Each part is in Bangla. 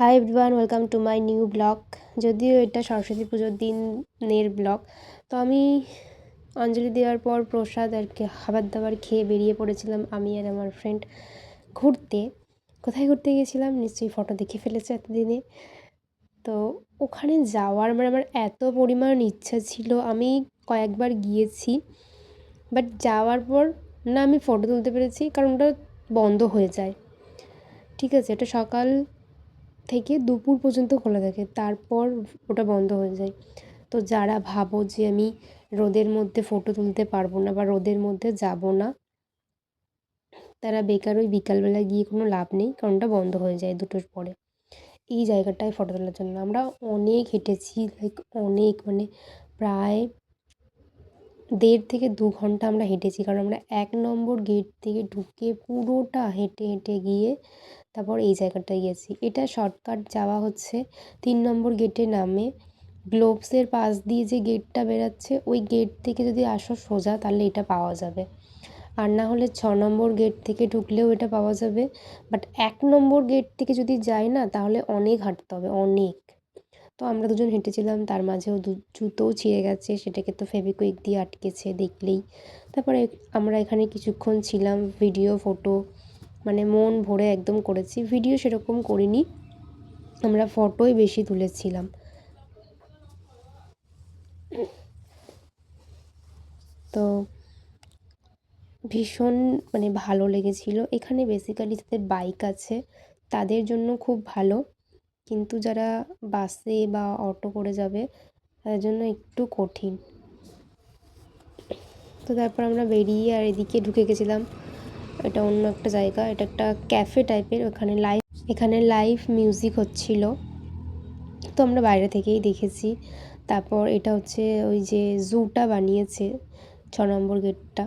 Hi everyone, welcome to my new blog. যদিও এটা সরস্বতী পুজোর দিনের ব্লগ। তো আমি অঞ্জলি দেওয়ার পর প্রসাদ আর কি খাবার দাবার খেয়ে বেরিয়ে পড়েছিলাম আমি আর আমার ফ্রেন্ড ঘুরতে। কোথায় ঘুরতে গিয়েছিলাম নিশ্চয়ই ফটো দেখে ফেলেছে এতদিনে। তো ওখানে যাওয়ার আমার এত পরিমাণ ইচ্ছা ছিল, আমি কয়েকবার গিয়েছি, বাট যাওয়ার পর না আমি ফটো তুলতে পেরেছি, কারণ ওটা বন্ধ হয়ে যায়। ঠিক আছে, এটা সকাল থেকে দুপুর পর্যন্ত খোলা থাকে, তারপর ওটা বন্ধ হয়ে যায়। তো যারা ভাবো যে আমি রোদের মধ্যে ফটো তুলতে পারবো না বা রোদের মধ্যে যাব না, তারা বেকার ওই বিকালবেলা গিয়ে কোনো লাভ নেই, কারণ ওটা বন্ধ হয়ে যায় দুটোর পরে। এই জায়গাটায় ফটো তোলার জন্য আমরা অনেক হেঁটেছি, অনেক প্রায় 1.5 থেকে 2 ঘন্টা আমরা হেঁটেছি, কারণ আমরা 1 নম্বর গেট থেকে ঢুকে পুরোটা হেঁটে হেঁটে গিয়ে তারপর এই জায়গাটায় গেছি। এটা শর্টকাট যাওয়া হচ্ছে 3 নম্বর গেটে নামে গ্লোবসের পাশ দিয়ে যে গেটটা বেরাচ্ছে, ওই গেট থেকে যদি আসো সোজা তাহলে এটা পাওয়া যাবে, আর না হলে 6 নম্বর গেট থেকে ঢুকলেও এটা পাওয়া যাবে। বাট 1 নম্বর গেট থেকে যদি যাই না, তাহলে অনেক হাঁটতে হবে, অনেক। তো আমরা দুজন হেঁটেছিলাম, তার মাঝেও জুতোও ছিঁড়ে গেছে, সেটাকে তো ফেভিকুইক দিয়ে আটকেছে দেখলেই। তারপরে আমরা এখানে কিছুক্ষণ ছিলাম, ভিডিও ফটো মন ভরে একদম করেছি। ভিডিও সেরকম করিনি, আমরা ফটোই বেশি তুলেছিলাম। তো ভীষণ ভালো লেগেছিল। এখানে বেসিক্যালি যাদের বাইক আছে তাদের জন্য খুব ভালো, কিন্তু যারা বাসে বা অটো করে যাবে তাদের জন্য একটু কঠিন। তো তারপর আমরা বেরিয়ে আর এদিকে ঢুকে গেছিলাম, এটা অন্য একটা জায়গা, এটা একটা ক্যাফে টাইপের, এখানে লাইভ মিউজিক হচ্ছিল। তো আমরা বাইরে থেকেই দেখেছি। তারপর এটা হচ্ছে ওই যে জুটা বানিয়েছে 6 নম্বর গেটটা,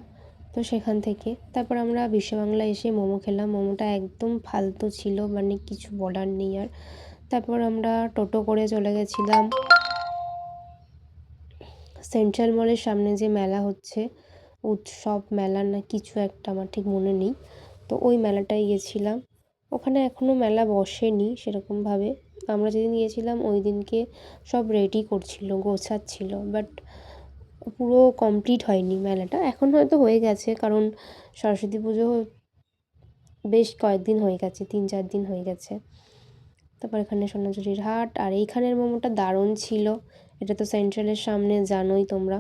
তো সেখান থেকে তারপর আমরা বিশ্ববাংলা এসে মোমো খেলাম। মোমোটা একদম ফালতু ছিল, কিছু বলার নেই আর। তারপর আমরা টোটো করে চলে গেছিলাম সেন্ট্রাল মলের সামনে যে মেলা হচ্ছে, উৎসব মেলা না কিছু একটা, আমার ঠিক মনে নেই। তো ওই মেলাটায় গেছিলাম। ওখানে এখনও মেলা বসেনি সেরকমভাবে। আমরা যেদিন গিয়েছিলাম ওই দিনকে সব রেডি করছিল, গোছাচ্ছিল, বাট পুরো কমপ্লিট হয়নি মেলাটা। এখন হয়তো হয়ে গেছে, কারণ সরস্বতী পুজো বেশ কয়েকদিন হয়ে গেছে, 3-4 দিন হয়ে গেছে। তারপর এখানে সোনাঝুরির হাট, আর এইখানের মোমোটা দারুণ ছিল। এটা তো সেন্ট্রালের সামনে, জানোই তোমরা।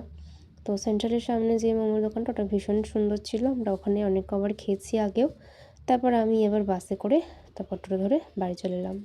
তো সেন্ট্রালের সামনে যে মোমোর দোকানটা, ওটা ভীষণ সুন্দর ছিল, আমরা ওখানে অনেক কবার খেয়েছি আগেও। তারপর আমি এবার বাসে করে তারপর টোটো ধরে বাড়ি চলে এলাম।